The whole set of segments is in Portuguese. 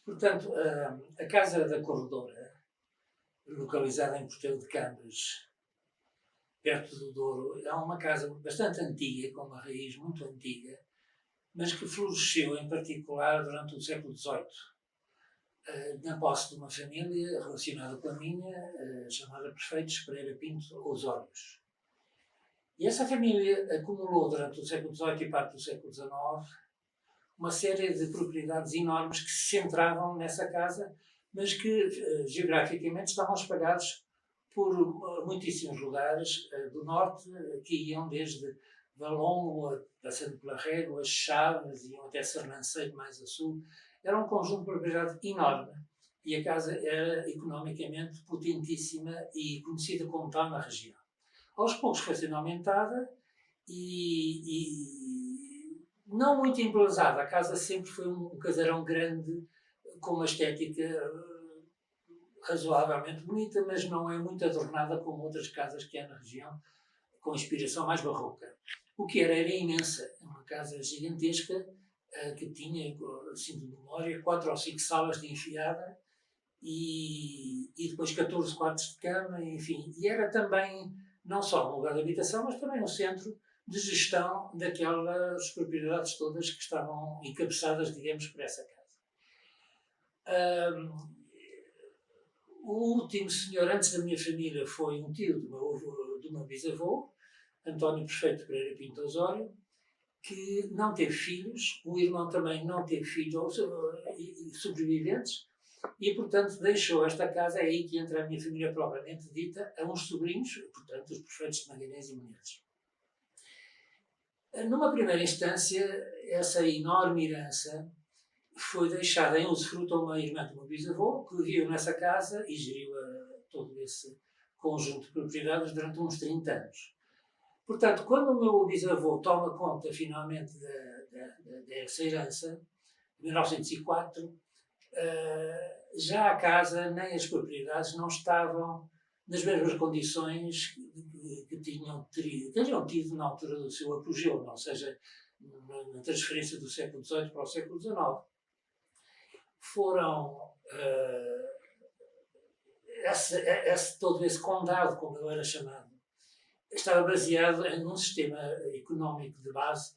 Portanto, a Casa da Corredora, localizada em Portelo de Câmaras, perto do Douro, é uma casa bastante antiga, com uma raiz muito antiga, mas que floresceu em particular durante o século XVIII, na posse de uma família relacionada com a minha, chamada Prefeitos Pereira Pinto Osórios. E essa família acumulou durante o século XVIII e parte do século XIX uma série de propriedades enormes que se centravam nessa casa, mas que geograficamente estavam espalhados por muitíssimos lugares do norte, que iam desde Valongo, passando pela Régua, Chaves, iam até Sernancelho, mais a sul. Era um conjunto de propriedade enorme e a casa era economicamente potentíssima e conhecida como tal na região. Aos poucos foi sendo aumentada e não muito embelezada. A casa sempre foi um casarão grande, com uma estética razoavelmente bonita, mas não é muito adornada como outras casas que há na região, com inspiração mais barroca. O que era imensa, uma casa gigantesca, que tinha, assim de memória, 4 ou 5 salas de enfiada e depois 14 quartos de cama, enfim. E era também não só um lugar de habitação, mas também um centro de gestão daquelas propriedades todas que estavam encabeçadas, digamos, por essa casa. O último senhor antes da minha família foi um tio do meu bisavô, António Prefeito Pereira Pinto Osório, que não teve filhos, o irmão também não teve filhos sobreviventes, e, portanto, deixou esta casa, é aí que entra a minha família propriamente dita, a uns sobrinhos, portanto, os prefeitos de Magalhães e Menezes. Numa primeira instância, essa enorme herança foi deixada em usufruto a uma irmã do meu bisavô, que viveu nessa casa e geriu todo esse conjunto de propriedades durante uns 30 anos. Portanto, quando o meu bisavô toma conta, finalmente, dessa herança, em 1904, já a casa nem as propriedades não estavam nas mesmas condições que teriam tido na altura do seu apogeu, ou seja, na transferência do século XVIII para o século XIX. Foram todo esse condado, como ele era chamado, estava baseado num sistema económico de base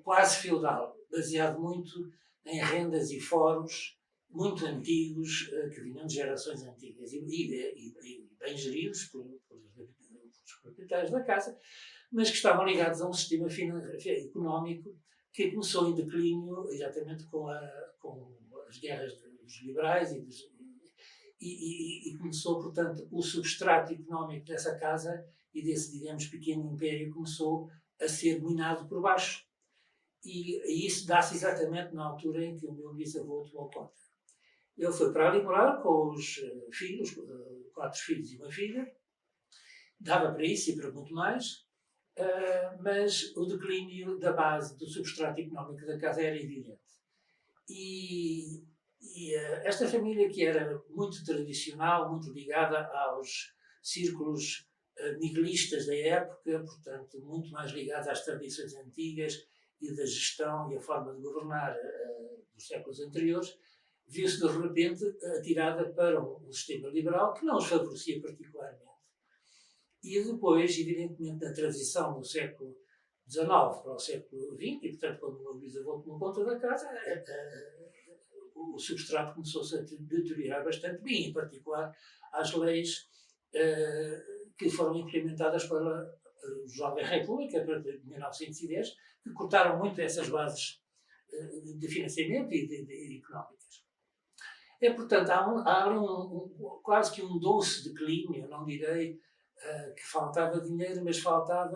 quase feudal, baseado muito em rendas e foros muito antigos, que vinham de gerações antigas e bem geridos pelos proprietários da casa, mas que estavam ligados a um sistema económico que começou em declínio exatamente com as guerras dos liberais e começou, portanto, o substrato económico dessa casa e desse, digamos, pequeno império começou a ser minado por baixo. E isso dá-se exatamente na altura em que o meu bisavô tomou conta. Ele foi para ali morar com os filhos, 4 filhos e uma filha, dava para isso e para muito mais, mas o declínio da base do substrato económico da casa era evidente. E esta família, que era muito tradicional, muito ligada aos círculos miguelistas da época, portanto, muito mais ligada às tradições antigas e da gestão e a forma de governar dos séculos anteriores, viu-se de repente atirada para um sistema liberal que não os favorecia particularmente. E depois, evidentemente, na transição do século XIX para o século XX, e portanto, quando o meu bisavô tomou conta da casa, o substrato começou-se a deteriorar bastante bem, em particular às leis que foram implementadas pela Jovem República, a partir de 1910, que cortaram muito essas bases de financiamento e de económicas. Portanto, há ali quase que um doce declínio, não direi que faltava dinheiro, mas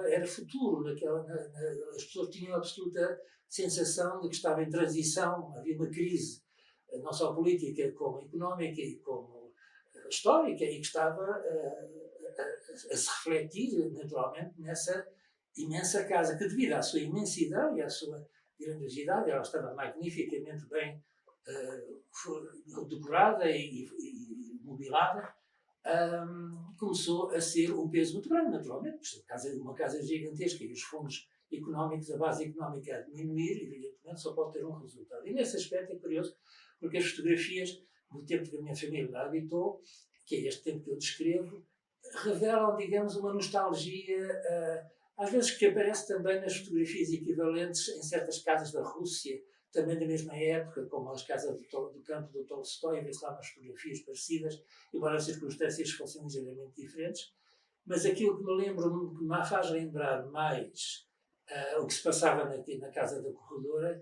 era futuro. As pessoas tinham a absoluta sensação de que estava em transição, havia uma crise, não só política, como económica e como histórica, e que estava a se refletir, naturalmente, nessa imensa casa, que devido à sua imensidão e à sua grandiosidade, ela estava magnificamente bem decorada e mobilada, começou a ser um peso muito grande, naturalmente. Uma casa gigantesca e os fundos económicos, a base económica a diminuir, evidentemente, só pode ter um resultado. E nesse aspecto é curioso, porque as fotografias do tempo que a minha família lá habitou, que é este tempo que eu descrevo, revelam, digamos, uma nostalgia, às vezes que aparece também nas fotografias equivalentes em certas casas da Rússia, também da mesma época, como as casas do campo do Tolstói, vê-se lá umas fotografias parecidas, embora as circunstâncias fossem ligeiramente diferentes. Mas aquilo que me lembro, que me faz lembrar mais o que se passava na Casa da Corredora,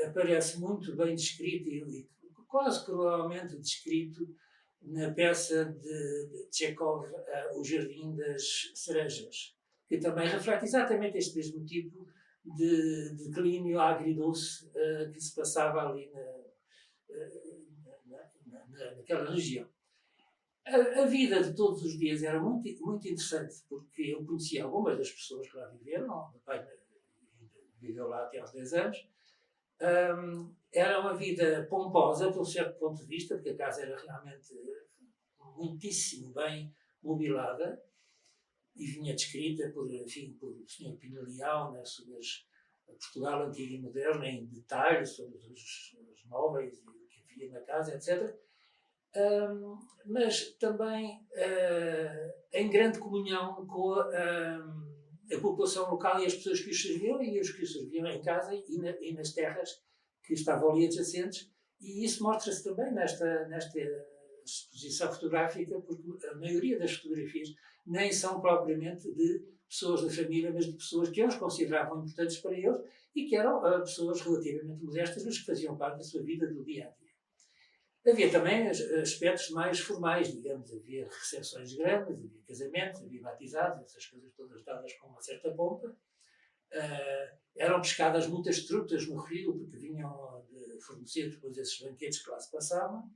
aparece muito bem descrito e quase cruelmente descrito na peça de Chekhov, O Jardim das Cerejas, que também reflete exatamente este mesmo tipo de declínio agridoce que se passava ali naquela região. A vida de todos os dias era muito, muito interessante, porque eu conhecia algumas das pessoas que lá viveram. O meu pai viveu lá até aos 10 anos. Era uma vida pomposa, por um certo ponto de vista, porque a casa era realmente muitíssimo bem mobilada e vinha descrita por o Sr. Pino Leão nas suas Portugal Antigo e Moderno, em detalhes sobre os móveis e o que havia na casa, etc. Mas também em grande comunhão com a população local e as pessoas que os serviam e os que os serviam em casa e nas terras que estavam ali adjacentes. E isso mostra-se também nesta exposição fotográfica, porque a maioria das fotografias nem são propriamente de pessoas da família, mas de pessoas que eles consideravam importantes para eles e que eram pessoas relativamente modestas, mas que faziam parte da sua vida do dia a dia. Havia também aspectos mais formais, digamos, havia recepções grandes, havia casamentos, havia batizados, essas coisas todas dadas com uma certa pompa. Eram pescadas muitas trutas no rio, porque vinham de fornecer depois esses banquetes que lá se passavam.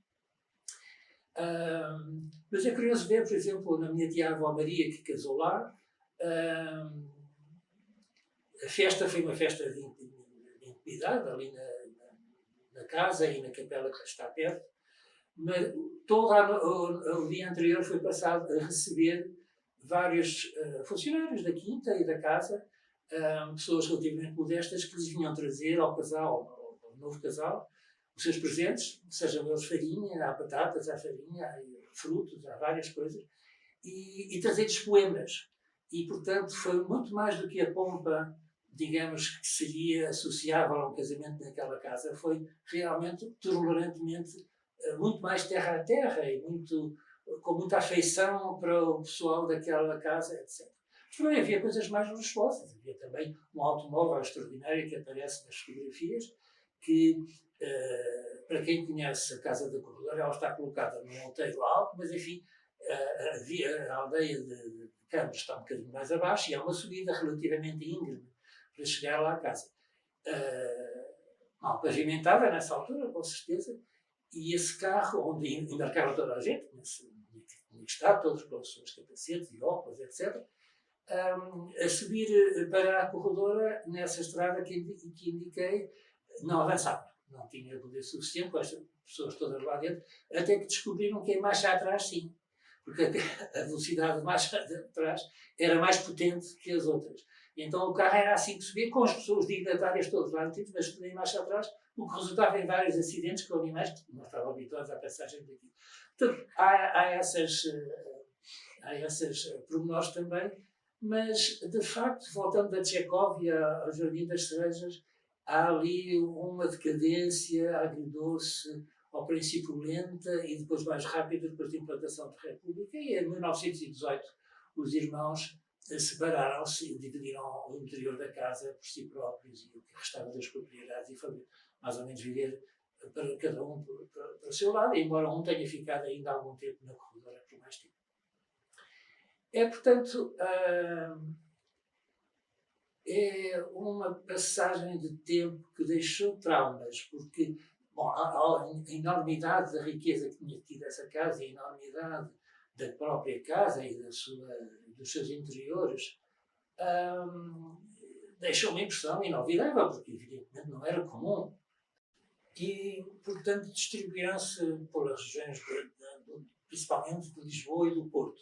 Mas é curioso ver, por exemplo, na minha tia-avó Maria, que casou lá, a festa foi uma festa de intimidade, ali na casa e na capela que está perto. Mas todo o dia anterior foi passado a receber vários funcionários da quinta e da casa, pessoas relativamente modestas, que lhes vinham trazer ao casal, ao novo casal, os seus presentes, sejam eles farinha, há batatas, há farinha, há frutos, há várias coisas, e trazer-lhes poemas. E, portanto, foi muito mais do que a pompa, digamos, que seria associável a um casamento naquela casa. Foi realmente, tolerantemente, muito mais terra a terra e com muita afeição para o pessoal daquela casa, etc. Mas também havia coisas mais luxuosas. Havia também um automóvel extraordinário que aparece nas fotografias, que, para quem conhece a Casa da Corredora, ela está colocada num outeiro alto, mas, enfim, a aldeia de Campos está um bocadinho mais abaixo e há uma subida relativamente íngreme para chegar lá à casa. Mal pavimentada nessa altura, com certeza, e esse carro, onde embarcava toda a gente, tinha que estar, todos com os seus capacetes e óculos, etc., a subir para a corredora, nessa estrada que indiquei, não avançava. Não tinha poder suficiente com estas pessoas todas lá dentro, até que descobriram que a marcha atrás, sim. Porque a velocidade de marcha atrás era mais potente que as outras. E então o carro era assim que subia, com as pessoas dignatárias todas lá dentro, mas tudo em marcha atrás, o que resultava em vários acidentes com animais que não estavam habituados à passagem daqui. Portanto, há essas pormenores também, mas, de facto, voltando da Chekhov ao Jardim das Cerejas, há ali uma decadência agridoce, ao princípio lenta e depois mais rápida, depois da implantação da República. E em 1918 os irmãos separaram-se e dividiram o interior da casa por si próprios e o que restava das propriedades e foi mais ou menos viver para cada um para o seu lado, embora um tenha ficado ainda algum tempo na corredora por mais tempo. É, portanto, é uma passagem de tempo que deixou traumas, porque a enormidade da riqueza que tinha tido essa casa, a enormidade da própria casa e dos seus interiores, deixou uma impressão inolvidável, porque evidentemente não era comum. E, portanto, distribuíram-se pelas regiões, principalmente de Lisboa e do Porto.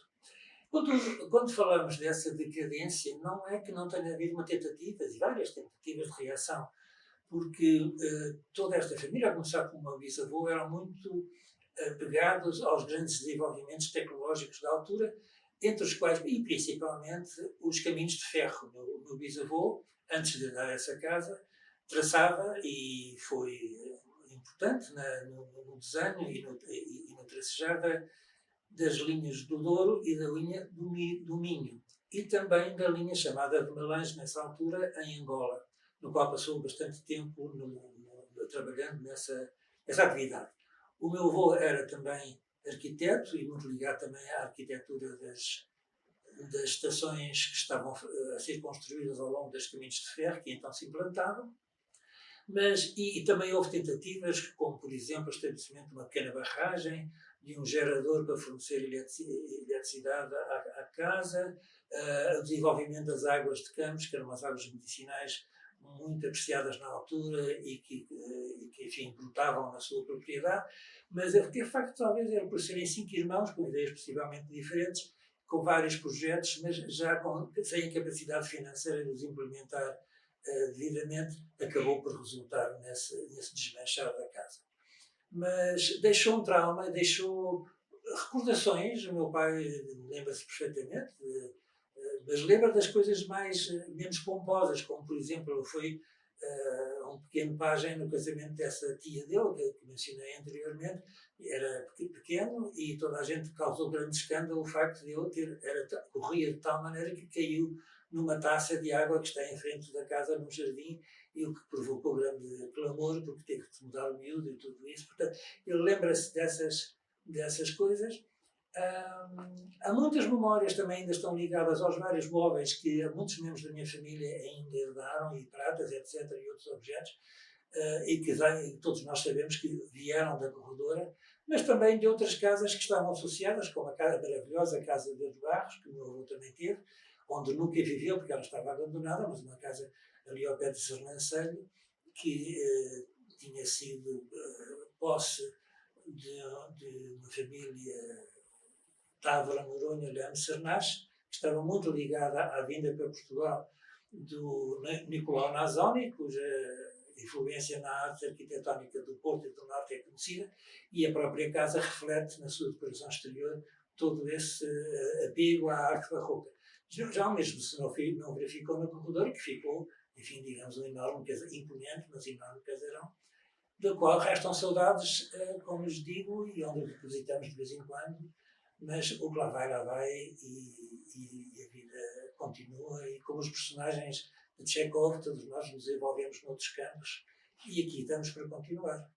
Quando falamos dessa decadência, não é que não tenha havido uma tentativa, e várias tentativas de reação, porque toda esta família, a começar com o meu bisavô, eram muito apegados aos grandes desenvolvimentos tecnológicos da altura, entre os quais, e principalmente, os caminhos de ferro. O meu bisavô, antes de dar essa casa, traçava e foi importante no desenho e no tracejar das linhas do Douro e da linha do Minho, e também da linha chamada de Melange, nessa altura, em Angola, no qual passou bastante tempo trabalhando nessa atividade. O meu avô era também arquiteto e muito ligado também à arquitetura das estações que estavam a ser construídas ao longo dos caminhos de ferro, que então se implantavam. E também houve tentativas, como por exemplo o estabelecimento de uma pequena barragem, de um gerador para fornecer eletricidade à casa, o desenvolvimento das águas de Campos, que eram umas águas medicinais muito apreciadas na altura e que enfim, brotavam na sua propriedade, mas de facto talvez era por serem 5 irmãos, com ideias possivelmente diferentes, com vários projetos, mas já sem capacidade financeira de os implementar devidamente, acabou por resultar nesse desmanchar da casa. Mas deixou um trauma, deixou recordações. O meu pai lembra-se perfeitamente, mas lembra das coisas menos pomposas, como por exemplo foi um pequeno pajem no casamento dessa tia dele, que mencionei anteriormente. Era pequeno e toda a gente causou grande escândalo o facto de ele corria de tal maneira que caiu numa taça de água que está em frente da casa, num jardim, e o que provocou grande clamor, porque teve que mudar o miúdo e tudo isso. Portanto, ele lembra-se dessas coisas. Há muitas memórias também ainda estão ligadas aos vários móveis que muitos membros da minha família ainda herdaram, e pratas, etc., e outros objetos, e que todos nós sabemos que vieram da corredora, mas também de outras casas que estavam associadas, como a maravilhosa Casa de Barros, que o meu avô também teve, onde nunca viveu, porque ela estava abandonada, mas uma casa ali ao pé de Sernancelho, que tinha sido posse de uma família Távora Noronha Leão Sernache, que estava muito ligada à vinda para Portugal do Nicolau Nazoni, cuja influência na arte arquitetónica do Porto e do Norte é conhecida, e a própria casa reflete na sua decoração exterior todo esse apego à arte barroca. Já o mesmo se não verificou no corredor, que ficou, enfim, digamos, um enorme, imponente, mas enorme casarão, da qual restam saudades, como lhes digo, e onde visitamos de vez em quando, mas o que lá vai, e a vida continua, e como os personagens de Chekhov, todos nós nos envolvemos noutros campos, e aqui estamos para continuar.